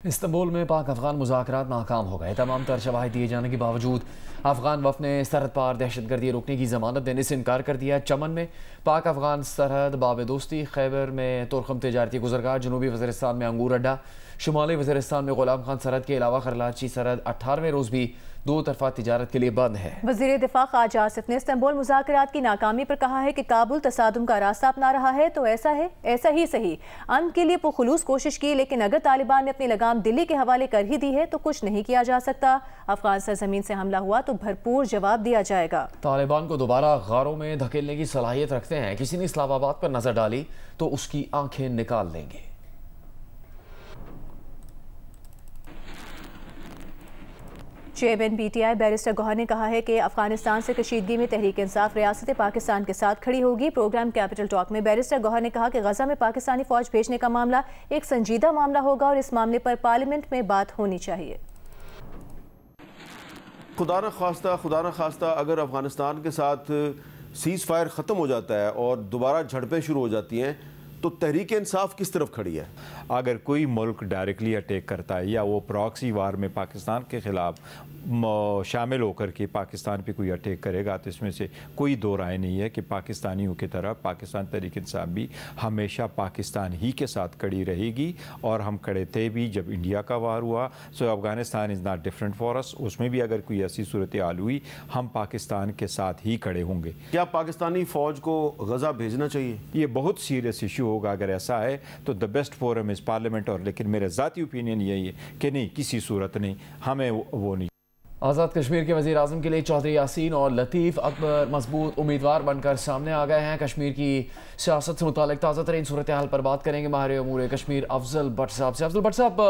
Istanbul में पाक अफगान मुज़ाकरात नाकाम हो गए। तमाम तर शवाहिद दिए जाने के बावजूद अफगान वफ़द ने सरहद पार दहशतगर्दी रोकने की ज़मानत देने से इनकार कर दिया। चमन में पाक अफगान सरहद बाब दोस्ती, खैबर में तुरखम तजारती गुजरगाह, जनूबी वज़ीरिस्तान में अंगूर अड्डा, शुमाली वज़ीरिस्तान में गुलाम खान सरहद के अलावा खरलाची सरहद 18वें रोज़ भी दो तरफा तिजारत के लिए बंद है। वज़ीर दिफा ख्वाजा आसिफ ने इस्तांबुल मुज़ाकरात की नाकामी पर कहा है कि काबुल तसादुम का रास्ता अपना रहा है तो ऐसा ही सही अमन के लिए पुरखुलूस कोशिश की, लेकिन अगर तालिबान ने अपनी लगाम दिल्ली के हवाले कर ही दी है तो कुछ नहीं किया जा सकता। अफगान सरजमीन से हमला हुआ तो भरपूर जवाब दिया जाएगा। तालिबान को दोबारा गारों में धकेलने की सलाहियत रखते हैं। किसी ने इस्लामाबाद पर नजर डाली तो उसकी आंखें निकाल लेंगे। चेयरमैन PTI बैरिस्टर गौहर ने कहा है कि अफगानिस्तान से कशीदगी में तहरीक इंसाफ रियासत पाकिस्तान के साथ खड़ी होगी। प्रोग्राम कैपिटल टॉक में बैरिस्टर गौहर ने कहा कि गजा में पाकिस्तानी फौज भेजने का मामला एक संजीदा मामला होगा और इस मामले पर पार्लियामेंट में बात होनी चाहिए। खुदा न खास्ता अगर अफगानिस्तान के साथ सीज़ फायर ख़त्म हो जाता है और दोबारा झड़पें शुरू हो जाती हैं तो तहरीक इंसाफ किस तरफ खड़ी है? अगर कोई मुल्क डायरेक्टली अटैक करता है या वो प्रॉक्सी वार में पाकिस्तान के ख़िलाफ़ शामिल होकर के पाकिस्तान पे कोई अटैक करेगा तो इसमें से कोई दो राय नहीं है कि पाकिस्तानियों की तरफ पाकिस्तान तहरीक इंसाफ भी हमेशा पाकिस्तान ही के साथ खड़ी रहेगी और हम खड़े थे भी जब इंडिया का वार हुआ। So Afghanistan is not different for us. उसमें भी अगर कोई ऐसी सूरत हाल हुई हम पाकिस्तान के साथ ही खड़े होंगे। क्या पाकिस्तानी फ़ौज को गजा भेजना चाहिए? ये बहुत सीरियस इशू होगा अगर ऐसा है तो the best forum is parliament. और लेकिन मेरा ज़ाती ओपिनियन यही है कि नहीं, किसी सूरत नहीं, हमें वो नहीं। आज़ाद कश्मीर के वज़ीर आज़म के लिए चौधरी यासीन और लतीफ़ अकबर मजबूत उम्मीदवार बनकर सामने आ गए हैं। कश्मीर की सियासत से मुतालिक ताज़ा तरीन सूरत हाल पर बात करेंगे माहिर उमूर कश्मीर अफजल भट्ट साहब से। अफजल भट्ट साहब,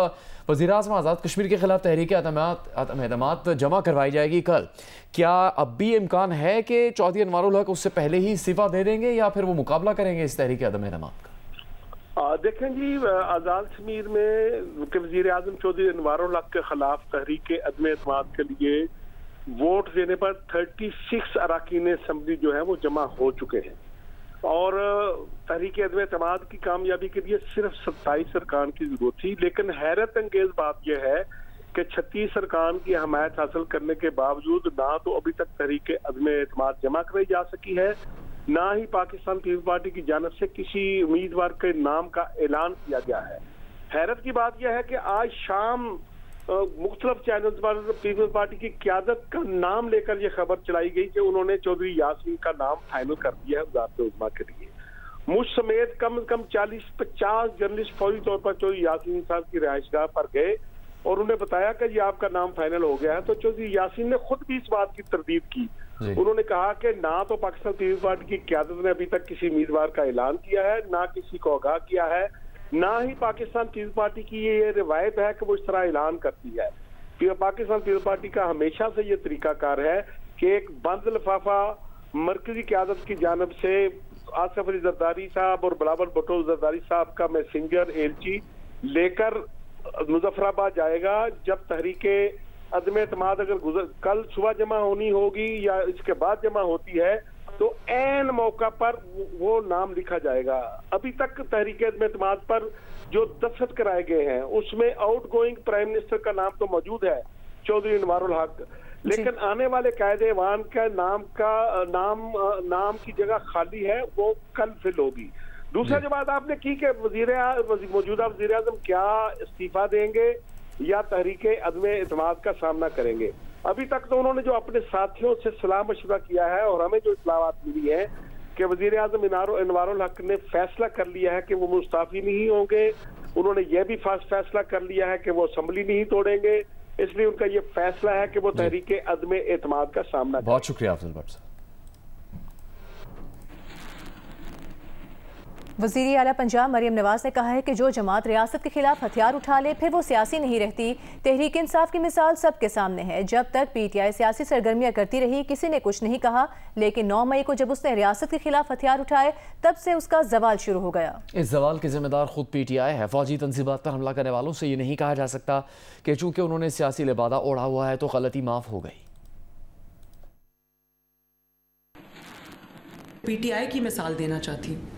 वज़ीर आज़म आज़ाद कश्मीर के खिलाफ तहरीक एतमाद जमा करवाई जाएगी कल, क्या अब भी इम्कान है कि चौधरी अनवारुल हक उससे पहले ही इस्तीफ़ा दे देंगे या फिर वो मुकाबला करेंगे इस तहरीक एतमाद का? देखें जी, आज़ाद कश्मीर में वज़ीर आज़म चौधरी अनवारुल हक के खिलाफ तहरीक अदम एतमाद के लिए वोट देने पर 36 अरकान असम्बली जो है वो जमा हो चुके हैं और तहरीक अदम एतमाद की कामयाबी के लिए सिर्फ 27 अरकान की जरूरत थी। लेकिन हैरत अंगेज बात यह है कि 36 अरकान की हमायत हासिल करने के बावजूद ना तो अभी तक तहरीक अदम एतमाद जमा कराई जा सकी है, ना ही पाकिस्तान पीपल्स पार्टी की जानिब से किसी उम्मीदवार के नाम का ऐलान किया गया है। हैरत की बात यह है कि आज शाम मुख्तलिफ चैनल्स पर पीपल्स पार्टी की क़यादत का नाम लेकर यह खबर चलाई गई कि उन्होंने चौधरी यासीन का नाम फाइनल कर दिया है वज़ारत उज़्मा के लिए। मुझ समेत कम से कम 40-50 जर्नलिस्ट फौरी तौर पर चौधरी यासीन साहब की रिहाइशगाह पर गए और उन्हें बताया कि ये आपका नाम फाइनल हो गया है। तो चौधरी यासीन ने खुद भी इस बात की तरदीद की। उन्होंने कहा कि ना तो पाकिस्तान पीपल्स पार्टी की क़यादत ने अभी तक किसी उम्मीदवार का ऐलान किया है, ना किसी को आगाह किया है, ना ही पाकिस्तान पीपल्स पार्टी की ये रिवायत है कि वो इस तरह ऐलान करती है। पाकिस्तान पीपल्स पार्टी का हमेशा से ये तरीकाकार है कि एक बंद लिफाफा मरकजी क़यादत की जानिब से आसिफ अली जरदारी साहब और बिलावल भुट्टो जरदारी साहब का मैसेंजर एलची लेकर मुजफ्फराबाद जाएगा। जब तहरीके अदम एतमाद अगर कल सुबह जमा होनी होगी या इसके बाद जमा होती है तो ऐन मौका पर वो नाम लिखा जाएगा। अभी तक तहरीक अदम एतमाद पर जो दस्तखत कराए गए हैं उसमें आउट गोइंग प्राइम मिनिस्टर का नाम तो मौजूद है चौधरी अनवारुल हक, लेकिन आने वाले कायदे ऐवान का नाम की जगह खाली है, वो कल फिल होगी। दूसरा जो बात आपने की कि मौजूदा वज़ीर आज़म क्या इस्तीफा देंगे या तहरीक अदम एतमाद का सामना करेंगे, अभी तक तो उन्होंने जो अपने साथियों से सलाह मशवरा किया है और हमें जो इत्तलाआत मिली है कि वज़ीर आज़म अनवारुल हक ने फैसला कर लिया है कि वो मुस्ताफी नहीं होंगे। उन्होंने यह भी फैसला कर लिया है कि वो असम्बली नहीं तोड़ेंगे, इसलिए उनका ये फैसला है कि वो तहरीक अदम एतमाद का सामना। बहुत शुक्रिया अफजल भट्ट साहब। वज़ीर आला पंजाब मरियम नवाज ने कहा है कि जो जमात रियासत के खिलाफ हथियार उठा ले फिर वो सियासी नहीं रहती। तहरीक इंसाफ की मिसाल सबके सामने है। जब तक PTI सियासी सरगर्मियां करती रही किसी ने कुछ नहीं कहा, लेकिन 9 मई को जब उसने रियासत के खिलाफ हथियार उठाए तब से उसका जवाल शुरू हो गया। इस जवाल के जिम्मेदार खुद PTI है। फौजी तंजीबात पर हमला करने वालों से ये नहीं कहा जा सकता कि चूंकि उन्होंने सियासी लिबादा ओढ़ा हुआ है तो गलती माफ हो गई। PTI की मिसाल देना चाहती हूँ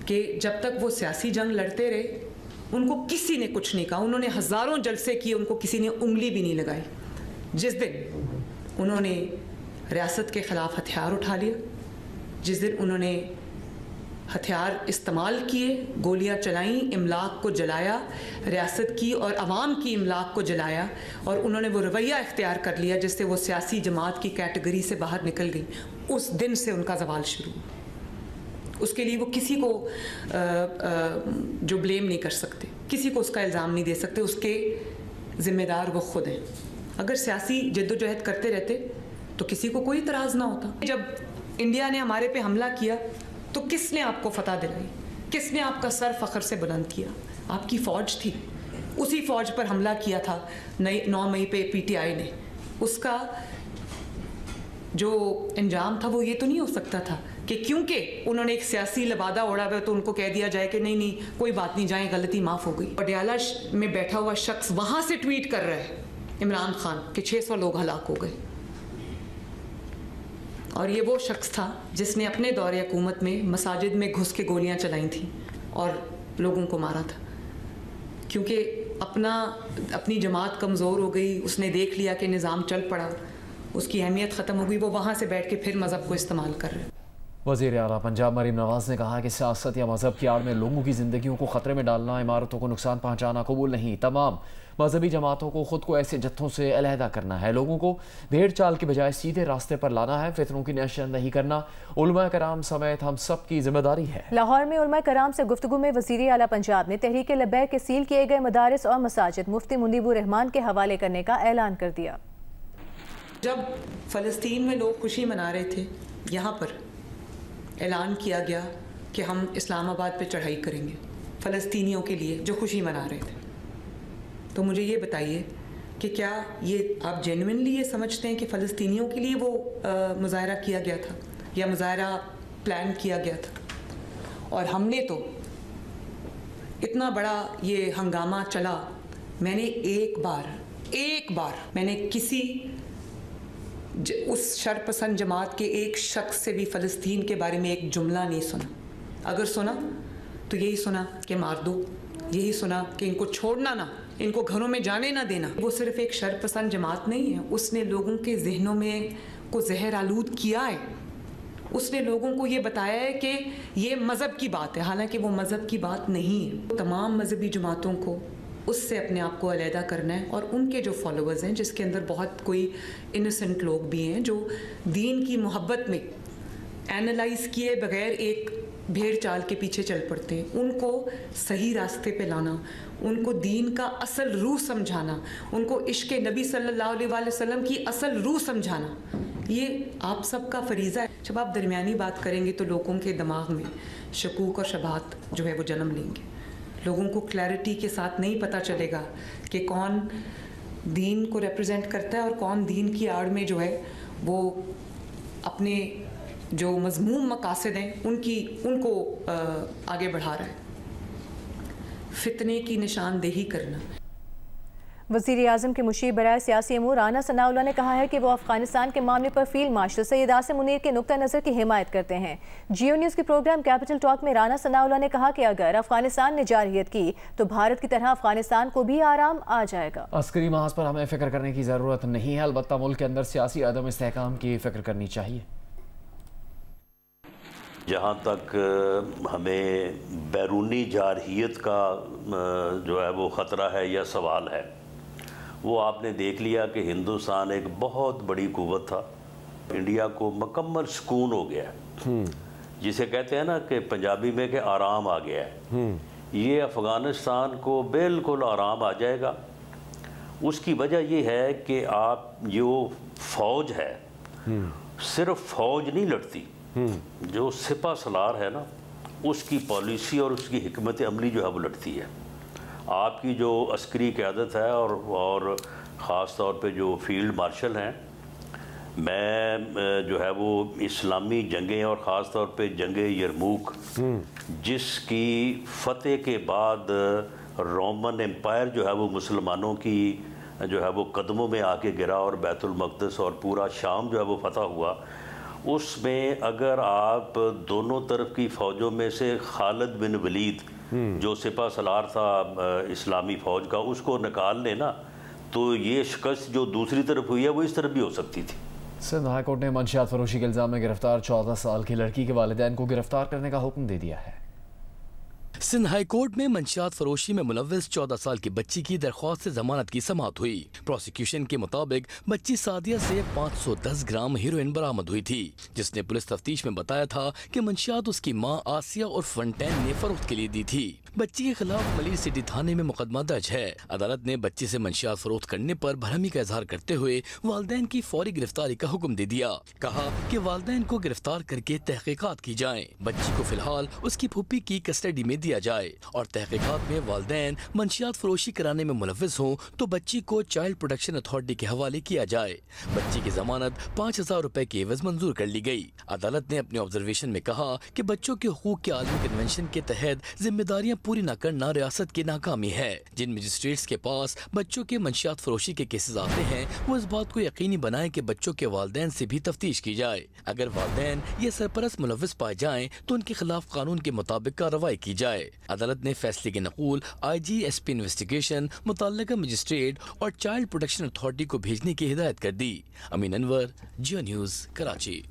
कि जब तक वो सियासी जंग लड़ते रहे उनको किसी ने कुछ नहीं कहा, उन्होंने हज़ारों जलसे किए, उनको किसी ने उंगली भी नहीं लगाई। जिस दिन उन्होंने रियासत के ख़िलाफ़ हथियार उठा लिया, जिस दिन उन्होंने हथियार इस्तेमाल किए, गोलियां चलाईं, इमलाक को जलाया, रियासत की और अवाम की इमलाक को जलाया, और उन्होंने वो रवैया इख्तियार कर लिया जिससे वो सियासी जमात की कैटेगरी से बाहर निकल गई, उस दिन से उनका ज़वाल शुरू। उसके लिए वो किसी को जो ब्लेम नहीं कर सकते, किसी को उसका इल्ज़ाम नहीं दे सकते, उसके ज़िम्मेदार वो खुद हैं। अगर सियासी जद्दोजहद करते रहते तो किसी को कोई इतराज़ ना होता। जब इंडिया ने हमारे पे हमला किया तो किसने आपको फतह दिलाई, किसने आपका सर फ़ख्र से बुलंद किया? आपकी फ़ौज थी। उसी फ़ौज पर हमला किया था 9 मई पे PTI ने। उसका जो अंजाम था वो ये तो नहीं हो सकता था कि क्योंकि उन्होंने एक सियासी लबादा ओढ़ा हुआ तो उनको कह दिया जाए कि नहीं नहीं कोई बात नहीं, जाए, गलती माफ़ हो गई। पटियाला में बैठा हुआ शख्स वहाँ से ट्वीट कर रहा है इमरान खान कि 600 लोग हलाक हो गए, और ये वो शख्स था जिसने अपने दौरे हुकूमत में मसाजिद में घुस के गोलियां चलाई थी और लोगों को मारा था, क्योंकि अपनी जमात कमज़ोर हो गई, उसने देख लिया कि निज़ाम चल पड़ा, उसकी अहमियत ख़त्म हो गई, वो वहाँ से बैठ के फिर मज़हब को इस्तेमाल कर रहे हैं। वज़ीर आला पंजाब मरीम नवाज़ ने कहा कि सियासत या मज़हब की आड़ में लोगों की ज़िंदगियों को ख़तरे में डालना, इमारतों को नुकसान पहुँचाना कबूल नहीं। तमाम मजहबी जमातों को ख़ुद को ऐसे जत्थों से अलहदा करना है, लोगों को भेड़ चाल के बजाय सीधे रास्ते पर लाना है, फितरों की निशानदही करना उलमा कराम समेत हम सब की जिम्मेदारी है। लाहौर में उलमा कराम से गुफ्तगू में वज़ीर आला पंजाब ने तहरीक लब्बैक के सील किए गए मदारिस और मसाजिद मुफ्ती मुनीबुर रहमान के हवाले करने का ऐलान कर दिया। जब फ़लस्तीन में लोग खुशी मना रहे थे, यहाँ पर ऐलान किया गया कि हम इस्लामाबाद पे चढ़ाई करेंगे फ़लस्तीनियों के लिए जो खुशी मना रहे थे। तो मुझे ये बताइए कि क्या ये आप जेन्युइनली ये समझते हैं कि फ़लस्तीनियों के लिए वो मुज़ाहरा किया गया था या मुज़ाहरा प्लान किया गया था? और हमने तो इतना बड़ा ये हंगामा चला, मैंने एक बार मैंने किसी उस शरपसंद जमात के एक शख्स से भी फ़लस्तीन के बारे में एक जुमला नहीं सुना। अगर सुना तो यही सुना कि मार दो, यही सुना कि इनको छोड़ना ना, इनको घरों में जाने ना देना। वो सिर्फ एक शरपसंद जमात नहीं है, उसने लोगों के जहनों में को जहर आलूद किया है। उसने लोगों को ये बताया है कि ये मज़हब की बात है, हालांकि वो मज़हब की बात नहीं है। तमाम मजहबी जमातों को उससे अपने आप को अलहदा करना है, और उनके जो फॉलोअर्स हैं, जिसके अंदर बहुत कोई इनोसेंट लोग भी हैं जो दीन की मोहब्बत में एनालाइज किए बगैर एक भेड़ चाल के पीछे चल पड़ते हैं, उनको सही रास्ते पे लाना, उनको दीन का असल रूह समझाना, उनको इश्क नबी सल्लल्लाहु अलैहि वसल्लम की असल रूह समझाना, ये आप सबका फरीज़ा है। जब आप दरमियानी बात करेंगे तो लोगों के दिमाग में शकूक और शबाहत जो है वो जन्म लेंगे। लोगों को क्लैरिटी के साथ नहीं पता चलेगा कि कौन दीन को रिप्रेजेंट करता है और कौन दीन की आड़ में जो है वो अपने जो मज़मूम मकासद हैं उनको आगे बढ़ा रहा है। फितने की निशानदेही करना। वज़ीर आज़म के मुशीर बराए सियासी अमूर राना सनाउल्लाह ने कहा है कि वो अफगानिस्तान के मामले पर फील्ड मार्शल सैयद आसिम मुनीर के नुक्ता नज़र की हिमायत करते हैं। जियो न्यूज़ के प्रोग्राम कैपिटल टॉक में राना सनाउल्लाह ने कहा कि अगर अफगानिस्तान ने जारहियत की तो भारत की तरह अफगानिस्तान को भी आराम आ जाएगा। अस्करी महाज पर हमें फ़िक्र करने की ज़रूरत नहीं है, अलबत्ता मुल्क के अंदर सियासी अदम इस्तेहकाम की फ़िक्र करनी चाहिए। जहाँ तक हमें बैरूनी जारहियत का जो है वो ख़तरा है या सवाल है, वो आपने देख लिया कि हिंदुस्तान एक बहुत बड़ी कुव्वत था, इंडिया को मुकम्मल सुकून हो गया है, जिसे कहते हैं ना कि पंजाबी में कि आराम आ गया है। ये अफ़गानिस्तान को बिल्कुल आराम आ जाएगा। उसकी वजह ये है कि आप जो फ़ौज है, सिर्फ फ़ौज नहीं लड़ती, जो सिपा सलार है ना, उसकी पॉलिसी और उसकी हिकमत अमली जो है वो लड़ती है। आपकी जो अस्करी क़यादत है और ख़ास तौर पे जो फील्ड मार्शल हैं, मैं जो है वो इस्लामी जंगें और ख़ास तौर पे जंग यरमूक जिसकी फ़तेह के बाद रोमन एम्पायर जो है वो मुसलमानों की जो है वो कदमों में आके गिरा और बैतुल मक़दस और पूरा शाम जो है वो फ़तह हुआ, उसमें अगर आप दोनों तरफ की फ़ौजों में से खालिद बिन वलीद जो सिपा सलार था इस्लामी फ़ौज का, उसको निकाल लेना तो ये शिकस्त जो दूसरी तरफ हुई है वो इस तरफ भी हो सकती थी। सिंध हाई कोर्ट ने मंशियात फरोशी के इल्ज़ाम में गिरफ्तार 14 साल की लड़की के वालिदैन को गिरफ्तार करने का हुक्म दे दिया है। सिंध हाई कोर्ट में मंशियात फरोशी में मुलव्विस 14 साल की बच्ची की दरख्वास्त से जमानत की समाअत हुई। प्रोसिक्यूशन के मुताबिक बच्ची सादिया से 510 ग्राम हीरोइन बरामद हुई थी, जिसने पुलिस तफ्तीश में बताया था कि मंशियात उसकी मां आसिया और फंटैन ने फरोख्त के लिए दी थी। बच्ची के खिलाफ मलिर सिटी थाने में मुकदमा दर्ज है। अदालत ने बच्ची से मंशियात फरोख्त करने पर भरहमी का इजहार करते हुए वालिदैन की फौरी गिरफ्तारी का हुक्म दे दिया। कहा कि वालिदैन को गिरफ्तार करके तहकीकात की जाए। बच्ची को फिलहाल उसकी फूफी की कस्टडी में दिया जाए और तहकीकात में वालिदैन मंशियात फरोशी कराने में मुलव्विस हों तो बच्ची को चाइल्ड प्रोटेक्शन अथॉरिटी के हवाले किया जाए। बच्ची की जमानत 5000 रुपए की एवज मंजूर कर ली गई। अदालत ने अपने ऑब्जर्वेशन में कहा कि बच्चों के हुकूक के आलमी कन्वेंशन के तहत जिम्मेदारियां पूरी न करना रियासत की नाकामी है। जिन मजिस्ट्रेट्स के पास बच्चों के मंशियात फरोशी के केसेस आते हैं वो इस बात को यकीनी बनाए कि बच्चों के वालिदैन से भी तफ्तीश की जाए। अगर वालिदैन ये सरपरस्त मुलव्विस पाए जाएं तो उनके खिलाफ कानून के मुताबिक कार्रवाई की जाए। अदालत ने फैसले की नकूल IGSP इन्वेस्टिगेशन, मुतल्लिका मजिस्ट्रेट और चाइल्ड प्रोटेक्शन अथॉरिटी को भेजने की हिदायत कर दी। अमीन अनवर, जियो न्यूज़, कराची।